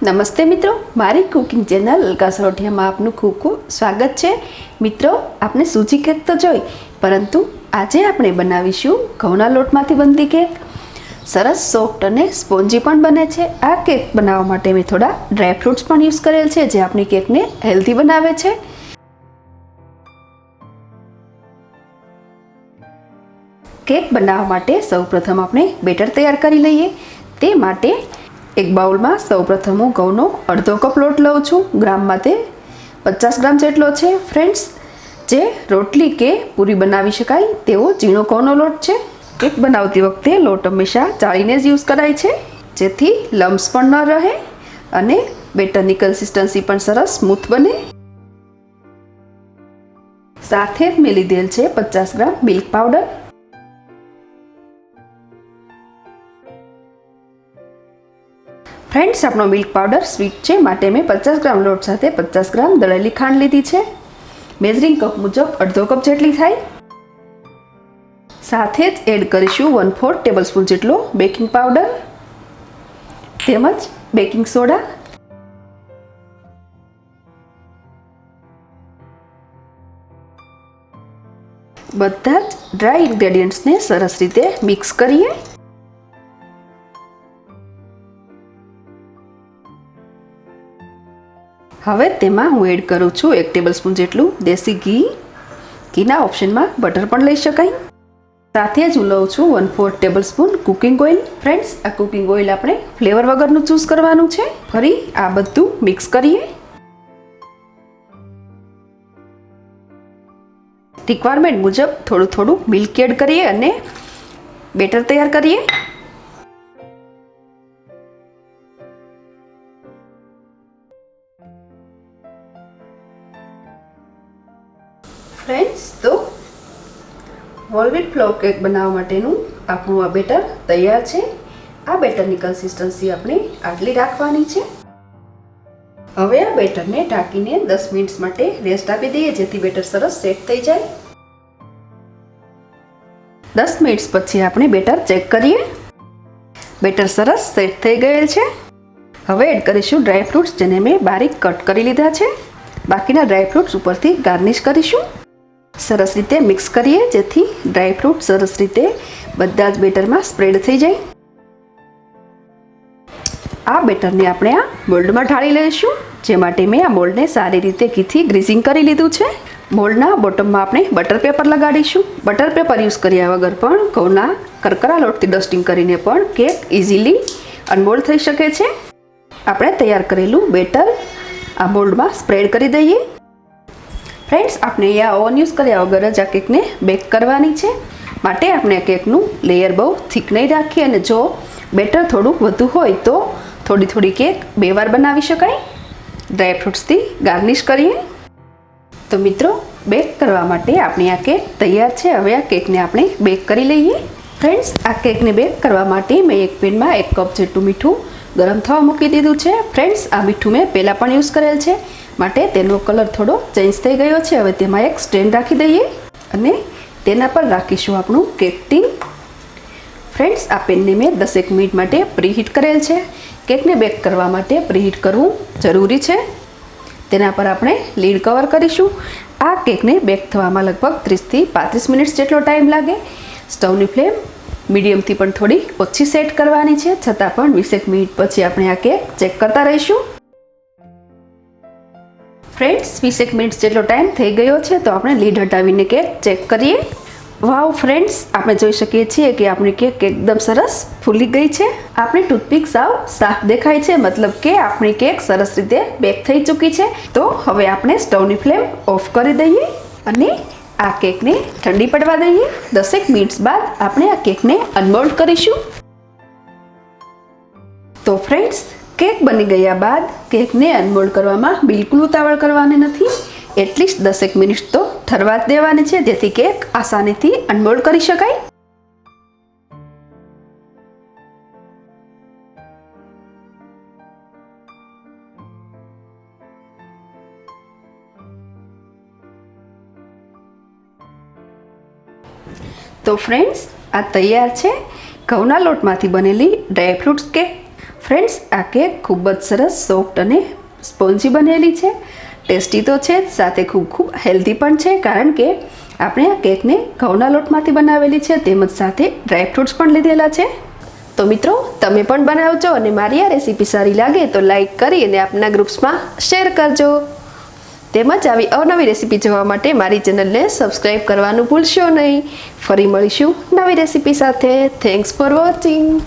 નમસ્તે મિત્રો, મારી કુકિંગ ચેનલ અલકા સરોઠિયામાં આપનું ખૂબ ખૂબ સ્વાગત છે। મિત્રો, આપણે સૂજી કેક તો જોઈ, પરંતુ આજે આપણે બનાવીશું ઘઉંના લોટમાંથી બનતી કેક। સરસ સોફ્ટ અને સ્પોન્જી પણ બને છે। આ કેક બનાવવા માટે મેં થોડા ડ્રાય ફ્રૂટ્સ પણ યુઝ કરેલ છે, જે આપણી કેકને હેલ્ધી બનાવે છે। કેક બનાવવા માટે સૌપ્રથમ આપણે બેટર તૈયાર કરી લઈએ। તે માટે એક બાઉલમાં સૌપ્રથમ હું ઘઉંનો અડધો કપ લોટ લઉં છું। ગ્રામમાં તે 50 ગ્રામ જેટલો છે। ફ્રેન્ડ્સ, જે રોટલી કે પૂરી બનાવી શકાય તેવો ઝીણો ઘઉંનો લોટ છે। કેક બનાવતી વખતે લોટ હંમેશા ચાળીને જ યુઝ કરાય છે, જેથી લમ્સ પણ ન રહે અને બેટરની કન્સિસ્ટન્સી પણ સરસ સ્મૂથ બને। સાથે જ મેં લીધેલ છે 50 ગ્રામ મિલ્ક પાવડર। ફ્રેન્ડ્સ, આપણો મિલ્ક પાવડર સ્વીટ છે, માટે મેં 50 ગ્રામ લોટ સાથે 50 ગ્રામ દળેલી ખાંડ લીધી છે। મેઝરિંગ કપ મુજબ અડધો કપ જેટલી થાય। સાથે જ એડ કરીશું 1/4 ટેબલસ્પૂન જેટલો બેકિંગ પાવડર તેમજ બેકિંગ સોડા। બધા જ ડ્રાય ઇન્ગ્રેડિયન્ટ્સને સરસ રીતે મિક્સ કરીએ। હવે તેમાં હું એડ કરું છું 1 ટેબલસ્પૂન જેટલું દેશી ઘી। ઘીના ઓપ્શનમાં બટર પણ લઈ શકાય। સાથે જ હું લઉં છું 1/4 ટેબલસ્પૂન કુકિંગ ઓઇલ। ફ્રેન્ડ્સ, આ કુકિંગ ઓઇલ આપણે ફ્લેવર વગરનું ચૂઝ કરવાનું છે। ફરી આ બધું મિક્સ કરીએ। રિક્વાયરમેન્ટ મુજબ થોડું થોડું મિલ્ક એડ કરીએ અને બેટર તૈયાર કરીએ। ફ્રેન્ડ્સ, તો વોલવીટ ફ્લોર કેક બનાવવા માટેનું આપણું આ બેટર તૈયાર છે। આ બેટરની કન્સિસ્ટન્સી આપણે આટલી રાખવાની છે। હવે આ બેટરને ઢાંકીને 10 મિનિટ માટે રેસ્ટ આપી દઈએ, જેથી બેટર સરસ સેટ થઈ જાય। 10 મિનિટ પછી આપણે બેટર ચેક કરીએ। બેટર સરસ સેટ થઈ ગયેલ છે। હવે એડ કરીશું ડ્રાય ફ્રૂટ્સ, જેને મેં બારીક કટ કરી લીધા છે। બાકીના ડ્રાય ફ્રૂટ્સ ઉપરથી ગાર્નિશ કરીશું। સરસ રીતે મિક્સ કરીએ, જેથી ડ્રાય ફ્રૂટ સરસ રીતે બધા જ બેટરમાં સ્પ્રેડ થઈ જાય। આ બેટરને આપણે આ મોલ્ડમાં ઢાળી લઈશું, જે માટે મેં આ મોલ્ડને સારી રીતે ઘીથી ગ્રીઝિંગ કરી લીધું છે। મોલ્ડના બોટમમાં આપણે બટર પેપર લગાડીશું। બટર પેપર યુઝ કર્યા વગર પણ ઘઉંના કરકરા લોટથી ડસ્ટિંગ કરીને પણ કેક ઇઝીલી અનમોલ્ડ થઈ શકે છે। આપણે તૈયાર કરેલું બેટર આ મોલ્ડમાં સ્પ્રેડ કરી દઈએ। ફ્રેન્ડ્સ, આપણે અહીંયા ઓવન યુઝ કર્યા વગર જ આ કેકને બેક કરવાની છે, માટે આપણે આ કેકનું લેયર બહુ થીક નહીં રાખીએ, અને જો બેટર થોડું વધુ હોય તો થોડી થોડી કેક 2 વાર બનાવી શકાય। ડ્રાય ફ્રૂટ્સથી ગાર્નિશ કરીએ। તો મિત્રો, બેક કરવા માટે આપણી આ કેક તૈયાર છે। હવે આ કેકને આપણે બેક કરી લઈએ। ફ્રેન્ડ્સ, આ કેકને બેક કરવા માટે મેં એક પેનમાં 1 કપ જેટલું મીઠું ગરમ થવા મૂકી દીધું છે। ફ્રેન્ડ્સ, આ મીઠું મેં પહેલાં પણ યુઝ કરેલ છે, માટે તેનો કલર થોડો ચેન્જ થઈ ગયો છે। હવે તેમાં એક સ્ટેન્ડ રાખી દઈએ અને તેના પર રાખીશું આપણું કેક ટીન। ફ્રેન્ડ્સ, આ પેનને મેં 10 મિનિટ માટે પ્રીહીટ કરેલ છે। કેકને બેક કરવા માટે પ્રીહીટ કરવું જરૂરી છે। તેના પર આપણે લીડ કવર કરીશું। આ કેકને બેક થવામાં લગભગ 30 થી 35 મિનિટ જેટલો ટાઈમ લાગે। સ્ટવની ફ્લેમ મીડિયમથી પણ થોડી ઓછી સેટ કરવાની છે, છતાં પણ 20 મિનિટ પછી આપણે આ કેક ચેક કરતા રહીશું। ફ્રેન્ડ્સ, 20 મિનિટ જેટલો ટાઈમ થઈ ગયો છે, તો આપણે લીડ હટાવીને કેક ચેક કરીએ। વાવ ફ્રેન્ડ્સ, આપણે જોઈ શકીએ છીએ કે આપણી કેક એકદમ સરસ ફૂલી ગઈ છે। આપણી ટૂથપીક સાવ સાફ દેખાય છે, મતલબ કે આપણી કેક સરસ રીતે બેક થઈ ચૂકી છે। તો હવે આપણે સ્ટવની ફ્લેમ ઓફ કરી દઈએ અને આ કેકને ઠંડી પડવા દઈએ। 10 મિનિટ બાદ આપણે આ કેકને અનમોલ્ડ કરીશું। તો ફ્રેન્ડ્સ, કેક બની ગયા બાદ કેકને અનમોલ્ડ કરવામાં બિલકુલ ઉતાવળ કરવાની નથી। એટલીસ્ટ 10 મિનિટ તો ઠરવા જ દેવાની છે, જેથી કેક આસાનીથી અનમોલ્ડ કરી શકાય। તો ફ્રેન્ડ્સ, આ તૈયાર છે ઘઉંના લોટમાંથી બનેલી ડ્રાય ફ્રૂટ્સ કેક। ફ્રેન્ડ્સ, આ કેક ખૂબ જ સરસ સોફ્ટ અને સ્પોન્જી બનેલી છે. ટેસ્ટી તો છે જ, સાથે ખૂબ હેલ્ધી પણ છે, કારણ કે આપણે આ કેકને ઘઉંના લોટમાંથી બનાવેલી છે, તેમજ સાથે ડ્રાયફ્રૂટ્સ પણ લીધેલા છે. તો મિત્રો, તમે પણ બનાવજો અને મારી આ રેસીપી સારી લાગે તો લાઈક કરી અને આપના ગ્રુપ્સમાં શેર કરજો. તેમજ આવી અવનવી રેસીપી જોવા માટે મારી ચેનલને સબસ્ક્રાઈબ કરવાનું ભૂલશો નહીં. ફરી મળીશું નવી રેસીપી સાથે. Thanks for watching.